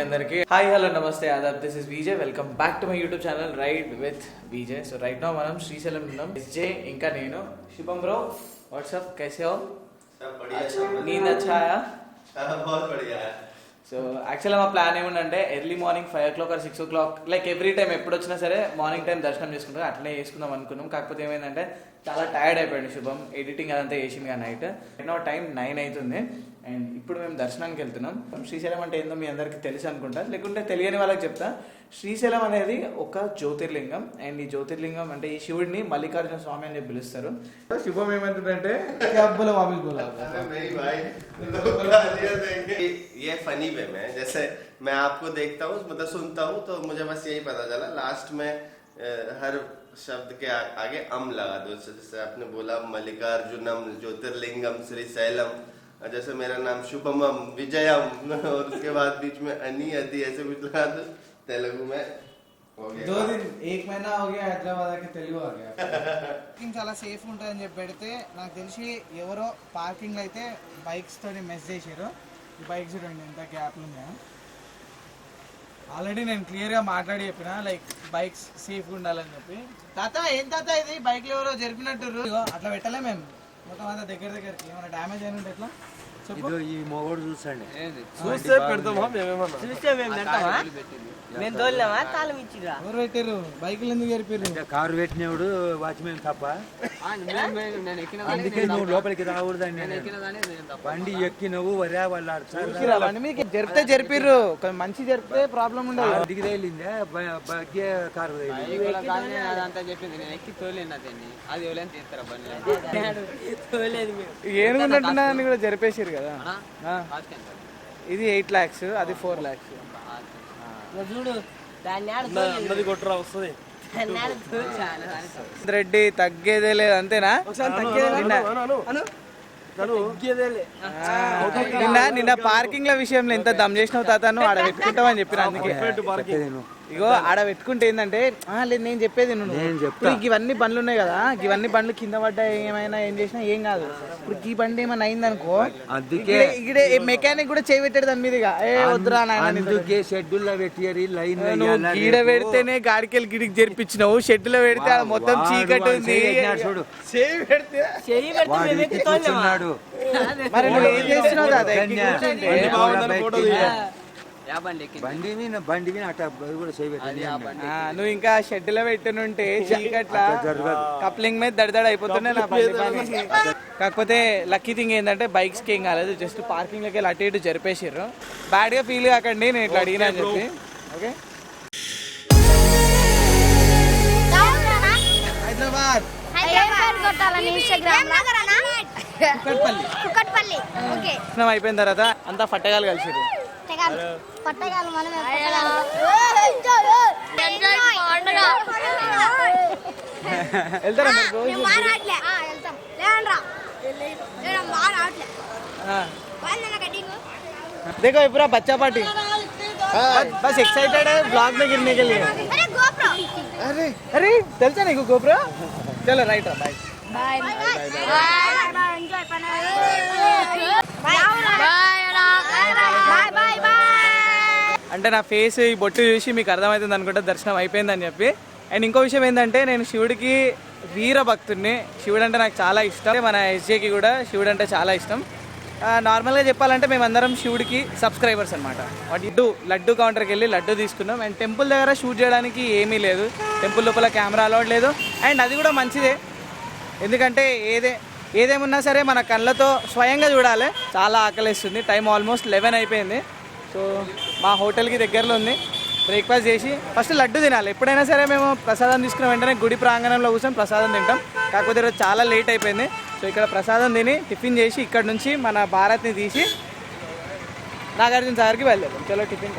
అందరికి hi hello నమస్తే ఆదాబ్ this is Vijay welcome back to my YouTube channel ride with Vijay so right now మనం శ్రీశైలం ఉన్నాం విజయ్ ఇంకా నేను శుభం బ్రో వాట్సాప్ कैसे हो सब बढ़िया नींद अच्छा आया बहुत बढ़िया है సో యాక్చువల్గా మా ప్లాన్ ఏముందంటే early morning 5 o'clock or 6 o'clock like every time ఎప్పుడు వచ్చినా సరే మార్నింగ్ టైం దర్శనం చేసుకుంటాం అట్లనే చేసుకుందాం అనుకున్నాం. కాకపోతే ఏమైందంటే చాలా టైర్డ్ అయిపోయాడు శుభం, ఎడిటింగ్ అదంతా చేసింది కానీ నైట్ నో టైం 9 అవుతుంది. అండ్ ఇప్పుడు మేము దర్శనానికి వెళ్తున్నాం. శ్రీశైలం అంటే ఏందో మీ అందరికీ తెలుసు అనుకుంటా, లేకుంటే తెలియని వాళ్ళకి చెప్తా. శ్రీశైలం అనేది ఒక జ్యోతిర్లింగం. అండ్ ఈ జ్యోతిర్లింగం అంటే ఈ శివుడిని మల్లికార్జున స్వామి అని చెప్పి పిలుస్తారు. శుభం ఏమంటుందంటే ये फनी वे में जैसे मैं आपको देखता हूँ मतलब सुनता हूँ तो मुझे बस यही पता चला लास्ट में हर शब्द के आगे लगा दो. जैसे आपने बोला मल्लिकार्जुनम ज्योतिर्लिंगम श्रीशैलम, जैसे मेरा नाम शुभमम विजयम और उसके बाद बीच में अनि अति ऐसे कुछ लगा दो. तेलुगु में 2 दिन 1 महीना हो गया హైదరాబాద్ కి తెలుగు ఆ గయా. పార్కింగ్ చాలా సేఫ్ ఉంటుందని చెప్పి పెడితే నాకు తెలిసి ఎవరో పార్కింగ్లో అయితే బైక్స్ తోటి మెస్ చేసారు. ఈ బైక్స్ చూడండి ఎంత గ్యాప్లు ఉన్నాయో. ఆల్రెడీ నేను క్లియర్గా మాట్లాడి చెప్పిన లైక్ బైక్స్ సేఫ్గా ఉండాలని చెప్పి. తాత ఏం తాత ఇది బైక్లు ఎవరో జరిపినట్టు అట్లా పెట్టలే మేము మొత్తం అంతా దగ్గరికి ఏమైనా డ్యామేజ్ అయిన ఉంటే ఎట్లా ఈ మొగోడు చూసండి చూస్తే పెడతామా మేమేమన్నా చూస్తే మేము పెడతామా? మేము తోలినామా తాళం ఇచ్చిరా? ఎవరు పెట్టారు బైకులు ఎందుకు జరిపారు? కారు పెట్టినప్పుడు వాచ్మెన్ తప్ప అందుకే నువ్వు లోపలికి రాకూడదండి. బండి ఎక్కి నువ్వు వరే వాళ్ళు మీకు జరిపితే జరిపిర్రు, మంచి జరిపితే ప్రాబ్లం ఉండదు. దిగి తేలిందే బగ్గే కారు అదంతా చెప్పింది. నేను ఎక్కి తోలేను అతన్ని, అది ఎవరైనా తీస్తారా బండి తోలేదు. ఏనుగున్నట్టున్నా అని కూడా జరిపేసారు కదా. ఇది 8 lakhs, అది 4 lakhs. చూడు దాన్ని కొట్టరా వస్తుంది. రెడ్డి తగ్గేదే లేదు అంతేనా? నిన్న పార్కింగ్ ల విషయంలో ఎంత దమ్ చేసినావు తాతను ఆడ పెట్టుకుంటావు అని చెప్పిన. అందుకే ఇగో ఆడ పెట్టుకుంటే ఏంటంటే లేదు నేను చెప్పేది ఇప్పుడు ఇవన్నీ బండ్లు ఉన్నాయి కదా, ఇవన్నీ బండ్లు కింద పడ్డా ఏమైనా ఏం చేసినా ఏం కాదు. ఇప్పుడు ఈ బండి ఏమైనా అయిందనుకో ఇక్కడ మెకానిక్ కూడా చేయబెట్టాడు దాని మీద. ఏ వద్దురా షెడ్యూల్ పెట్టి లైన్ గీడ పెడితేనే గాడికెళ్ళి గిడికి జరిపించినావు, షెడ్యూల్ పెడితే మొత్తం చీకటి ఉంది. చూడు మరి నువ్వు ఏం చేస్తున్నావు దాదా? నువ్వు ఇంకా షెడ్యూల్ పెట్టినుంటే చీకట్లా కప్లింగ్ మీద దడదడ అయిపోతుండే నా బండి. కాకపోతే లక్కీ థింగ్ ఏంటంటే బైక్స్ కి ఏం కాలేదు, జస్ట్ పార్కింగ్ లోకి అటు ఇటు జరిపేసారు. బ్యాడ్ గా ఫీల్ కాకండి నేను ఇట్లా అడిగినా అని చెప్పి. ఓకే హైదరాబాద్ అయిపోయిన తర్వాత అంతా పట్టగాలు కలిసిరు. వెళ్తారా देखो ये पूरा बच्चा पार्टी बस एक्साइटेड है ब्लॉग में गिरने के लिए. अरे अरे चलता नहीं गोप्रो. चलो राइट बाय बाय అంటే నా ఫేస్ ఈ బొట్టు చూసి మీకు అర్థమవుతుంది అనుకుంటే దర్శనం అయిపోయిందని చెప్పి. అండ్ ఇంకో విషయం ఏంటంటే నేను శివుడికి వీర భక్తుడిని. శివుడు అంటే నాకు చాలా ఇష్టం. మన ఎస్జేకి కూడా శివుడు అంటే చాలా ఇష్టం. నార్మల్గా చెప్పాలంటే మేమందరం శివుడికి సబ్స్క్రైబర్స్ అనమాట. లడ్డు కౌంటర్కి వెళ్ళి లడ్డు తీసుకున్నాం. అండ్ టెంపుల్ దగ్గర షూట్ చేయడానికి ఏమీ లేదు, టెంపుల్ లోపల కెమెరా అలౌడ్ లేదు. అండ్ అది కూడా మంచిదే, ఎందుకంటే ఏదేమున్నా సరే మన కళ్ళతో స్వయంగా చూడాలి. చాలా ఆకలిస్తుంది, టైం ఆల్మోస్ట్ 11 అయిపోయింది. సో మా హోటల్కి దగ్గరలో ఉంది. బ్రేక్ఫాస్ట్ చేసి ఫస్ట్ లడ్డు తినాలి. ఎప్పుడైనా సరే మేము ప్రసాదం తీసుకున్న వెంటనే గుడి ప్రాంగణంలో కూర్చొని ప్రసాదం తింటాం. కాకపోతే ఈరోజు చాలా లేట్ అయిపోయింది. సో ఇక్కడ ప్రసాదం తిని టిఫిన్ చేసి ఇక్కడ నుంచి మన భారత్ని తీసి నాగార్జున సాగర్కి వెళ్ళాం. చలో టిఫిన్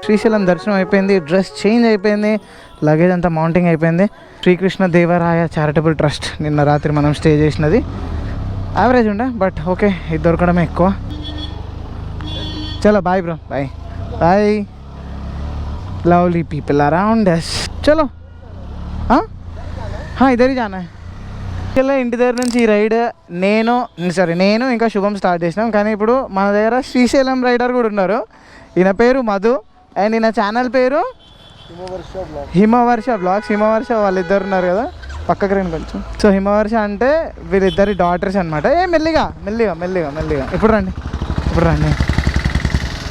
శ్రీశైలం దర్శనం అయిపోయింది, డ్రెస్ చేంజ్ అయిపోయింది, లగేజ్ అంతా మౌంటింగ్ అయిపోయింది. శ్రీకృష్ణ దేవరాయ చారిటబుల్ ట్రస్ట్ నిన్న రాత్రి మనం స్టే చేసినది. యావరేజ్ ఉండే బట్ ఓకే, ఇది దొరకడమే ఎక్కువ. చలో bye bro, bye bye. Lovely people around us. చలో ఇద్దరి జానా ఇంటి దగ్గర నుంచి ఈ రైడ్ నేను ఇంకా శుభం స్టార్ట్ చేసినాం. కానీ ఇప్పుడు మన దగ్గర శ్రీశైలం రైడర్ కూడా ఉన్నారు. ఈయన పేరు మధు అండ్ ఈయన ఛానల్ పేరు హిమవర్ష బ్లాగ్స్. హిమవర్ష వాళ్ళిద్దరు ఉన్నారు కదా, పక్కకి రండి కొంచెం. సో హిమవర్ష అంటే వీళ్ళిద్దరి డాటర్స్ అనమాట. మెల్లిగా మెల్లిగా మెల్లిగా మెల్లిగా ఇప్పుడు రండి.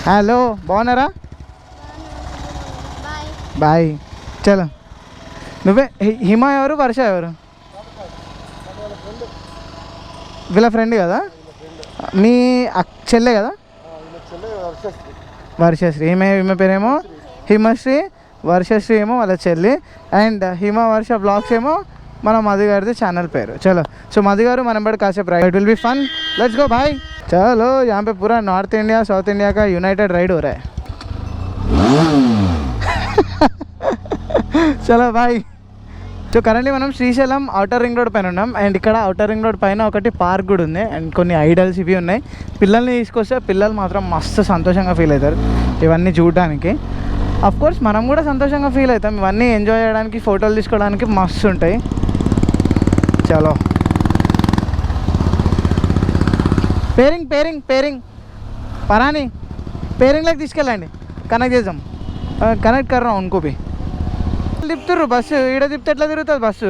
హలో, బాగున్నారా? బాయ్. చలో, నువ్వే హిమ ఎవరు, వర్ష ఎవరు? వీళ్ళ ఫ్రెండ్ కదా, మీ చెల్లె కదా? వర్షశ్రీ. ఈమె పేరేమో హిమశ్రీ, వర్షశ్రీ ఏమో వాళ్ళ చెల్లి. అండ్ హిమ వర్ష బ్లాగ్స్ ఏమో మన మధు గారిది ఛానల్ పేరు. చలో, సో మధు గారు మనం బట్టి కాసేపు ride, it will be fun, let's go भाई. चलो, यहाँ पे पूरा नॉर्थ इंडिया साउथ इंडिया का यूनाइटेड राइड हो रहा है. చలో బాయ్. సో కరెంట్లీ మనం శ్రీశైలం అవుటర్ రింగ్ రోడ్ పైన ఉన్నాం. అండ్ ఇక్కడ అవుటర్ రింగ్ రోడ్ పైన ఒకటి పార్క్ కూడా ఉంది అండ్ కొన్ని ఐడల్స్ ఇవి ఉన్నాయి. పిల్లల్ని తీసుకొస్తే పిల్లలు మాత్రం మస్తు సంతోషంగా ఫీల్ అవుతారు ఇవన్నీ చూడడానికి. కోర్స్ మనం కూడా సంతోషంగా ఫీల్ అవుతాం. ఇవన్నీ ఎంజాయ్ చేయడానికి, ఫోటోలు తీసుకోవడానికి మస్తు ఉంటాయి. చలో, పేరింగ్ పరాని పేరింగ్లోకి తీసుకెళ్ళండి, కనెక్ట్ చేద్దాం. కనెక్ట్ కర్రా ఉनको भी. తిప్పుతుర్రు బస్సు, ఈడ తిప్పితే ఎట్లా తిరుగుతుంది బస్సు?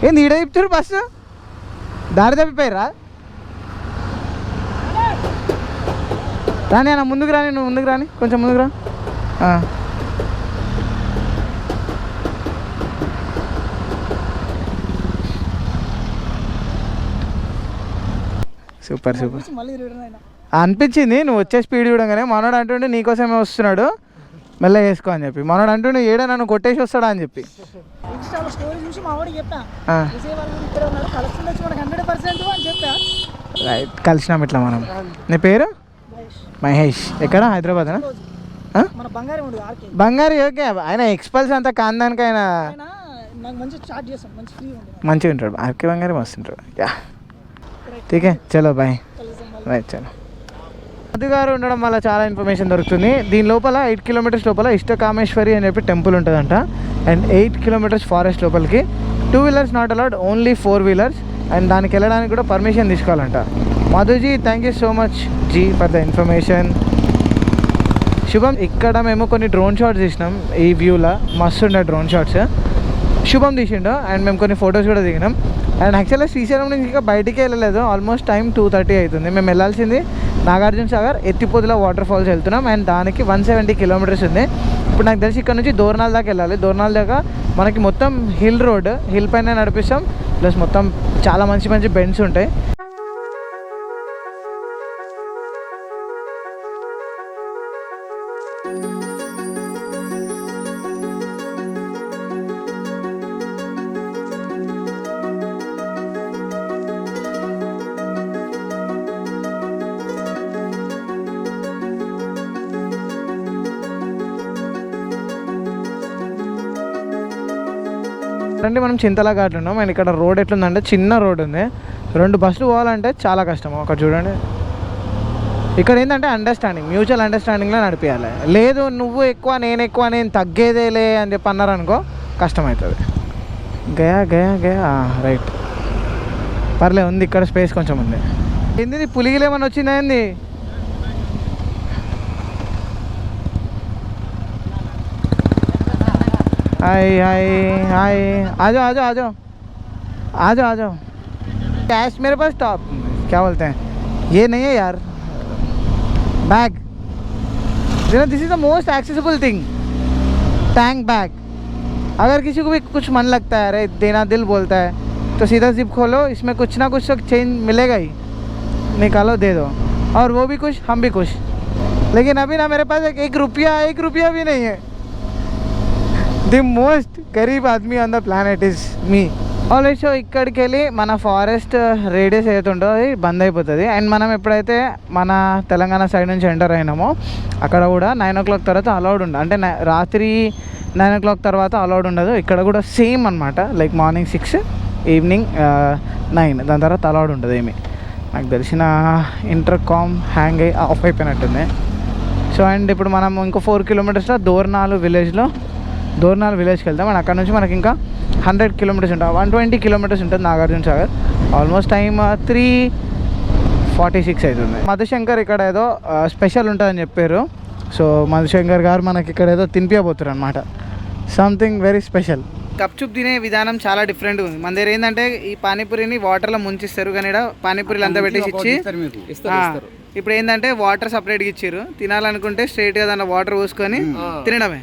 ఏంది ఈడ తిప్పుతుర్రు బస్సు? దారి తప్పిపోయారా? రాని అన్న, ముందుకు రాని, నువ్వు ముందుకు రాని, కొంచెం ముందుకు రా. సూపర్ అనిపించింది నువ్వు వచ్చే స్పీడ్ చూడగానే. మనోడు అంటుండే నీకోసమే వస్తున్నాడు, మెల్లగా వేసుకో అని చెప్పి. మనోడు అంటుండే ఏడా నన్ను కొట్టేసి వస్తాడా అని చెప్పి. రైట్, కలిసినాం ఇట్లా మనం. నీ పేరు? మహేష్. ఎక్కడ? హైదరాబాద్. బంగారి. ఓకే, ఆయన ఎక్స్పల్స్ అంతా కాందానికి ఆయన మంచిగా ఉంటాడు. ఆర్కే బంగారి మస్తు ఉంటాడు. యా, ఠీకే, చలో బాయ్. రైట్, చలో. మధు గారు ఉండడం వల్ల చాలా ఇన్ఫర్మేషన్ దొరుకుతుంది. దీని లోపల 8 కిలోమీటర్స్ లోపల ఇష్టకామేశ్వరి అని చెప్పి టెంపుల్ ఉంటుందంట. అండ్ 8 కిలోమీటర్స్ ఫారెస్ట్ లోపలికి 2 wheelers not allowed, only 4 wheelers. And దానికి వెళ్ళడానికి కూడా పర్మిషన్ తీసుకోవాలంట. Madhuji, thank you so much ji for the information. Shubham, ఇక్కడ మేము కొన్ని డ్రోన్ షాట్స్ తీసినాం. ఈ వ్యూలో మస్తు ఉండే డ్రోన్ షాట్స్ శుభం తీసిండు. అండ్ మేము కొన్ని ఫొటోస్ కూడా దిగినాం. అండ్ యాక్చువల్గా శ్రీశైలం నుంచి ఇంకా బయటికి వెళ్ళలేదు. ఆల్మోస్ట్ టైం 2:30 అవుతుంది. మేము వెళ్ళాల్సింది నాగార్జున సాగర్, ఎత్తిపోతుల వాటర్ ఫాల్స్ వెళ్తున్నాం. అండ్ దానికి 170 కిలోమీటర్స్ ఉంది. ఇప్పుడు నాకు తెలిసి ఇక్కడ నుంచి దోర్నాల్ దాకా వెళ్ళాలి. దోర్నాల్ దాకా మనకి మొత్తం హిల్ రోడ్, హిల్ పైన నడిపిస్తాం. ప్లస్ మొత్తం చాలా మంచి మంచి బెండ్స్ ఉంటాయి. అంటే మనం చింతలా ఘాట్ ఉన్నాం. అండ్ ఇక్కడ రోడ్ ఎట్లుందంటే చిన్న రోడ్ ఉంది. 2 బస్సులు పోవాలంటే చాలా కష్టం. ఒకటి చూడండి, ఇక్కడ ఏంటంటే అండర్స్టాండింగ్, మ్యూచువల్ అండర్స్టాండింగ్లో నడిపించాలి. లేదు నువ్వు ఎక్కువ నేను ఎక్కువ, నేను తగ్గేదేలే అని చెప్పి అన్నారనుకో కష్టమవుతుంది. గయా గయా గయా రైట్, పర్లే ఉంది, ఇక్కడ స్పేస్ కొంచెం ఉంది. ఏంది పులిగిలేమని వచ్చిందా ఏంది? हाय हाय हाय, आ जाओ आ जाओ आ जाओ आ जाओ आ जाओ. कैश मेरे पास टॉप क्या बोलते हैं, ये नहीं है यार, bag. This is the most accessible thing, tank bag. अगर किसी को भी कुछ मन लगता है, अरे देना दिल बोलता है, तो सीधा जिप खोलो, इसमें कुछ ना कुछ तो चेंज मिलेगा ही, निकालो दे दो, और वो भी खुश हम भी खुश. लेकिन अभी ना मेरे पास 1 रुपया भी नहीं है. The most गरीब आदमी on the planet is me. Already so ఇక్కడికి వెళ్ళి మన ఫారెస్ట్ రేడియస్ ఏదైతే ఉంటుందో అది బంద్ అయిపోతుంది. అండ్ మనం ఎప్పుడైతే మన తెలంగాణ సైడ్ నుంచి ఎంటర్ అయినామో అక్కడ కూడా 9 o'clock తర్వాత అలౌడ్ ఉండదు. అంటే రాత్రి 9 o'clock తర్వాత అలౌడ్ ఉండదు. ఇక్కడ కూడా సేమ్ అనమాట. లైక్ మార్నింగ్ 6 ఈవినింగ్ 9 దాని తర్వాత అలౌడ్ ఉండదు ఏమి. నాకు తెలిసిన ఇంటర్కామ్ హ్యాంగ్ అయ్యి ఆఫ్ అయిపోయినట్టుంది. సో అండ్ ఇప్పుడు మనం ఇంకో 4 kilometers దోర్నాల్ విలేజ్కి వెళ్తాం. అండ్ అక్కడ నుంచి మనకి ఇంకా 100 kilometers ఉంటుంది, 120 kilometers ఉంటుంది నాగార్జున సాగర్. ఆల్మోస్ట్ టైం 3:46 అవుతుంది. మధుశంకర్ ఇక్కడ ఏదో స్పెషల్ ఉంటుందని చెప్పారు. సో మధుశంకర్ గారు మనకి ఇక్కడ ఏదో తినిపించబోతున్నారు అనమాట, సంథింగ్ వెరీ స్పెషల్. కప్చుప్ తినే విధానం చాలా డిఫరెంట్గా ఉంది. మన దగ్గర ఏంటంటే ఈ పానీపూరిని వాటర్లో ముంచిస్తారు, కానీ ఇక్కడ పానీపూరీలు అంతా పెట్టేసి ఇచ్చి ఇప్పుడు ఏంటంటే వాటర్ సపరేట్గా ఇచ్చారు. తినాలనుకుంటే స్ట్రైట్గా దాంట్లో వాటర్ పోసుకొని తినడమే.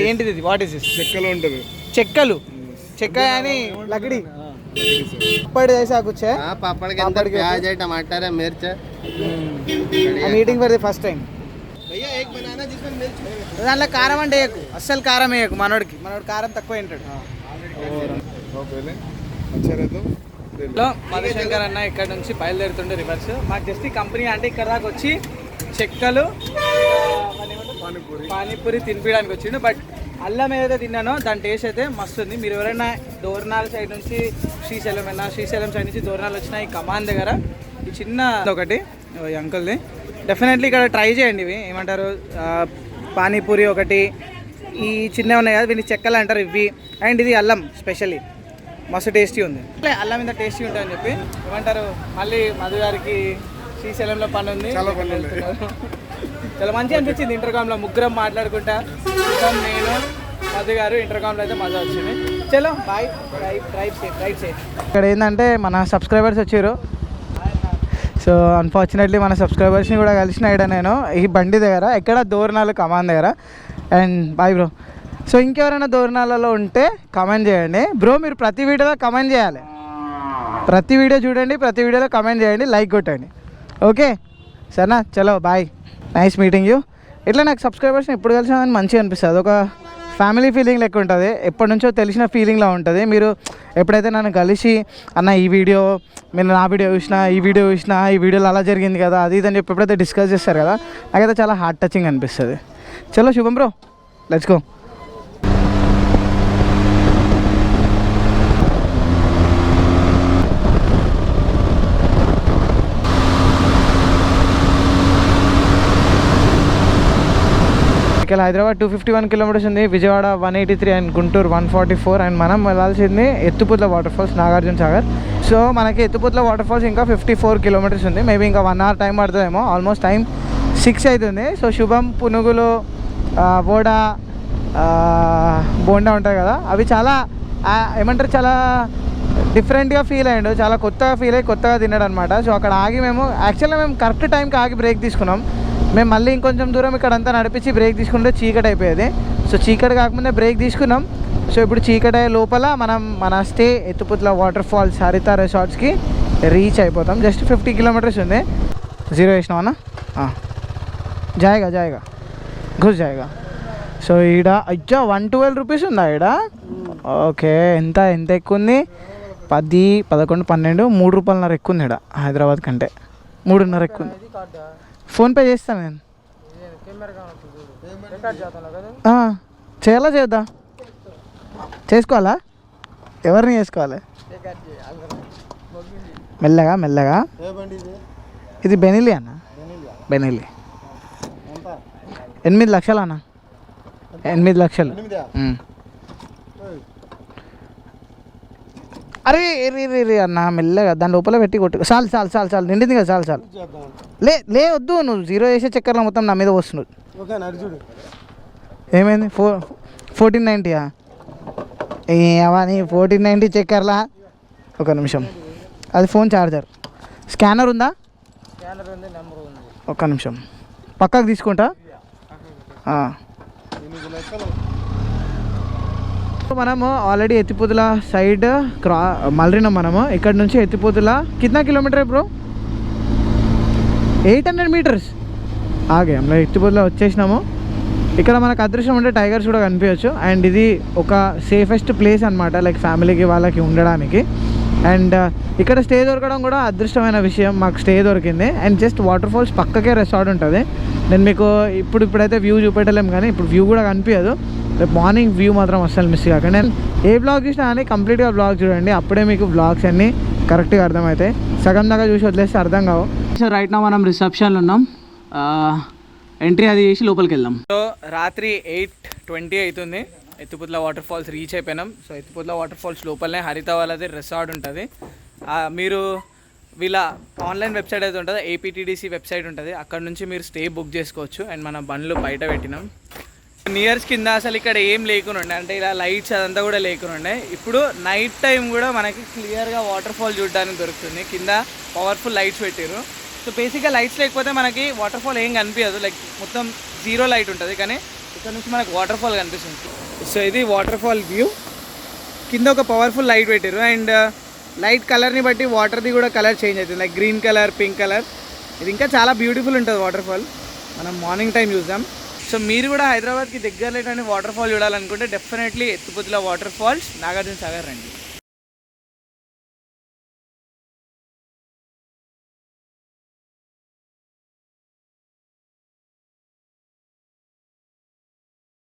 ఏంటిది ఇది? What is this? చెక్కలు ఉంటుంది. చెక్క అని లकड़ी पड़ ऐसा कुछ है. हां पापड़ के अंदर प्याज है, टमाटर है, मिर्च है. I'm eating for the first time. भैया एक बनाना जिसमें मिर्च है. దాంట్లో కారం అంటే వేయకు, అస్సలు కారం వేయకు. మనోడు కారం తక్కువ తింటాడు. మధుశంకర్ అన్న ఇక్కడ నుంచి బయలుదేరుతుండే రివర్స్. మాకు జస్ట్ ఈ కంపెనీ అంటే ఇక్కడ దాకా వచ్చి చెక్కలు పానీపూరి తినిపించడానికి వచ్చిండు. బట్ అల్లం ఏదైతే తిన్నానో దాని టేస్ట్ అయితే మస్తు ఉంది. మీరు ఎవరైనా దోర్నాల్ సైడ్ నుంచి శ్రీశైలం సైడ్ నుంచి దోర్నాల్ వచ్చిన ఈ కమాన్ దగ్గర ఈ చిన్న ఒకటి ఈ అంకుల్ది డెఫినెట్లీ ఇక్కడ ట్రై చేయండి. ఇవి ఏమంటారు పానీపూరి ఒకటి, ఈ చిన్నవి ఉన్నాయి కదా వీళ్ళు చెక్కలు అంటారు ఇవి. అండ్ ఇది అల్లం స్పెషల్లీ మస్తు టేస్టీ ఉంది. అల్లం ఇంత టేస్టీ ఉంటుందని చెప్పి ఏమంటారు. మళ్ళీ మధు గారికి శ్రీశైలంలో పని ఉంది, చాలా మంచిగా అనిపించింది. ఇంటర్కామ్లో ముగ్గురం మాట్లాడుకుంటా, నేను మధు గారు ఇంటర్కామ్లో అయితే మజా వచ్చింది. చలో బాయ్, రైట్ సేఫ్. ఇక్కడ ఏంటంటే మన సబ్స్క్రైబర్స్ వచ్చారు. సో అన్ఫార్చునేట్లీ మన సబ్స్క్రైబర్స్ని కూడా కలిసిన ఇక్కడ నేను ఈ బండి దగ్గర ఎక్కడ దోర్నాలు కమాన్ దగ్గర. And bye bro. సో ఇంకెవరైనా దోర్నాలలో ఉంటే కమెంట్ చేయండి బ్రో. మీరు ప్రతి వీడియోలో కమెంట్ చేయాలి, ప్రతి వీడియో చూడండి, ప్రతి వీడియోలో కమెంట్ చేయండి, లైక్ కొట్టండి. ఓకే సరేనా? చలో బాయ్, నైస్ మీటింగ్ యూ. ఇట్లా నాకు సబ్స్క్రైబర్స్ని ఎప్పుడు కలిసినా మంచిగా అనిపిస్తుంది. ఒక ఫ్యామిలీ ఫీలింగ్ లెక్క ఉంటుంది, ఎప్పటి నుంచో తెలిసిన ఫీలింగ్లా ఉంటుంది. మీరు ఎప్పుడైతే నన్ను కలిసి అన్న ఈ వీడియో మీరు నా వీడియో చూసినా, ఈ వీడియోలో అలా జరిగింది కదా అది ఇదని చెప్పి ఎప్పుడైతే డిస్కస్ చేస్తారు కదా, నాకైతే చాలా హార్ట్ టచింగ్ అనిపిస్తుంది. చలో శుభం bro, let's go. Hyderabad 251 kilometers ఉంది, విజయవాడ 183 అండ్ గుంటూరు 144. అండ్ మనం వెళ్ళాల్సింది Ethipothala waterfalls Nagarjuna Sagar. So మనకి ఎత్తుపుట్ల వాటర్ ఫాల్స్ ఇంకా 54 kilometers ఉంది. మేబీ ఇంకా 1 hour టైం పడుతుందేమో. ఆల్మోస్ట్ టైం 6 అవుతుంది. సో శుభం పునుగులు బోండా ఉంటాయి కదా, అవి చాలా ఏమంటారు చాలా డిఫరెంట్గా ఫీల్ అయ్యాడు, చాలా కొత్తగా ఫీల్ అయ్యి కొత్తగా తిన్నాడు అనమాట. సో అక్కడ ఆగి మేము కరెక్ట్ టైంకి ఆగి బ్రేక్ తీసుకున్నాం. మేము మళ్ళీ ఇంకొంచెం దూరం ఇక్కడ అంతా నడిపించి బ్రేక్ తీసుకుంటే చీకటి అయిపోయేది. సో చీకటి కాకముందే బ్రేక్ తీసుకున్నాం. సో ఇప్పుడు చీకటి అయ్యే లోపల మనం మన స్టే ఎత్తుపుట్ల వాటర్ ఫాల్స్ హరిత రిసార్ట్స్కి రీచ్ అయిపోతాం. జస్ట్ 50 kilometers ఉంది. 0 వేసినామన్నా జాయిగా ఘుస్ జాయిగా. సో ఈడ అయ్యా 112 rupees ఉందా ఈడ? ఓకే, ఎంత ఎక్కువ ఉంది? 10, 11, 12, 3 రూపాయలన్నర ఎక్కువ ఉంది ఈడ. హైదరాబాద్ కంటే 3.5 ఎక్కువ ఉంది. ఫోన్పే చేస్తాను నేను. చేయాలా చేద్దా? చేసుకోవాలా? ఎవరిని చేసుకోవాలి? మెల్లగా. ఇది బెనిలీ అన్న, బెనిలీ 8 లక్షలు అన్న, 8 లక్షలు. అరే రే అన్న మెల్లగా దాని లోపల పెట్టి కొట్టు. చాలు నిండింది కదా, చాలు. లే వద్దు, నువ్వు 0 వేసే చక్కర్లో మొత్తం నా మీద వస్తున్నావు. ఏమైంది? 1490 అవన్నీ 1490 చక్కర్లా. ఒక నిమిషం, అది ఫోన్ ఛార్జర్. స్కానర్ ఉందా? ఒక్క నిమిషం పక్కకు తీసుకుంటా. మనము ఆల్రెడీ ఎత్తిపోతుల సైడ్ మళ్ళినాం. మనము ఇక్కడ నుంచి ఎత్తిపోతుల కిतना కిలోమీటర్ బ్రో? 800 meters ఆగే. మనం ఎత్తిపోతుల వచ్చేసినాము. ఇక్కడ మనకు అదృష్టం ఉంటే టైగర్స్ కూడా కనిపించచ్చు. అండ్ ఇది ఒక సేఫెస్ట్ ప్లేస్ అనమాట, లైక్ ఫ్యామిలీకి వాళ్ళకి ఉండడానికి. అండ్ ఇక్కడ స్టే దొరకడం కూడా అదృష్టమైన విషయం, మాకు స్టే దొరికింది. అండ్ జస్ట్ వాటర్ ఫాల్స్ పక్కకే రెసార్ట్ ఉంటుంది. నేను మీకు ఇప్పుడైతే వ్యూ చూపెట్టలేము, కానీ ఇప్పుడు వ్యూ కూడా కనిపించదు. రేపు మార్నింగ్ వ్యూ మాత్రం అస్సలు మిస్ కాకండి. నేను ఏ బ్లాగ్ చూసినా కానీ కంప్లీట్గా బ్లాగ్ చూడండి, అప్పుడే మీకు బ్లాగ్స్ అన్నీ కరెక్ట్గా అర్థమవుతాయి. సగం దాకా చూసి వదిలేస్తే అర్థం కావు. సో రైట్ నా మనం రిసెప్షన్లో ఉన్నాం. ఎంట్రీ అది చేసి లోపలికి వెళ్దాం. సో రాత్రి 8:20 అవుతుంది. ఎత్తిపోతల వాటర్ ఫాల్స్ రీచ్ అయిపోయినాం. సో ఎత్తిపోతల వాటర్ ఫాల్స్ లోపలనే హరిత వాళ్ళది రిసార్ట్ ఉంటుంది. మీరు వీళ్ళ ఆన్లైన్ వెబ్సైట్ అయితే ఉంటుంది, APTDC వెబ్సైట్ ఉంటుంది, అక్కడ నుంచి మీరు స్టే బుక్ చేసుకోవచ్చు. అండ్ మన బండ్లు బయట పెట్టినాం. నియర్స్ కింద అసలు ఇక్కడ ఏం లేకుండా అంటే ఇలా లైట్స్ అదంతా కూడా లేకుండా, ఇప్పుడు నైట్ టైం కూడా మనకి క్లియర్గా వాటర్ ఫాల్ చూడడానికి దొరుకుతుంది. కింద పవర్ఫుల్ లైట్స్ పెట్టారు. సో బేసిక్గా లైట్స్ లేకపోతే మనకి వాటర్ ఫాల్ ఏం కనిపించదు, లైక్ మొత్తం జీరో లైట్ ఉంటుంది. కానీ ఇక్కడ నుంచి మనకు వాటర్ ఫాల్ కనిపిస్తుంది. సో ఇది వాటర్ ఫాల్ వ్యూ. కింద ఒక పవర్ఫుల్ లైట్ పెట్టారు. అండ్ లైట్ కలర్ని బట్టి వాటర్ది కూడా కలర్ చేంజ్ అవుతుంది, like green colour, pink colour. ఇది ఇంకా చాలా బ్యూటిఫుల్ ఉంటుంది వాటర్ ఫాల్. మనం మార్నింగ్ టైం చూద్దాం. సో మీరు కూడా హైదరాబాద్కి దగ్గరలో వాటర్ ఫాల్ చూడాలనుకుంటే డెఫినెట్లీ ఎత్తిపోతల వాటర్ ఫాల్స్ నాగార్జున సాగర్ రండి.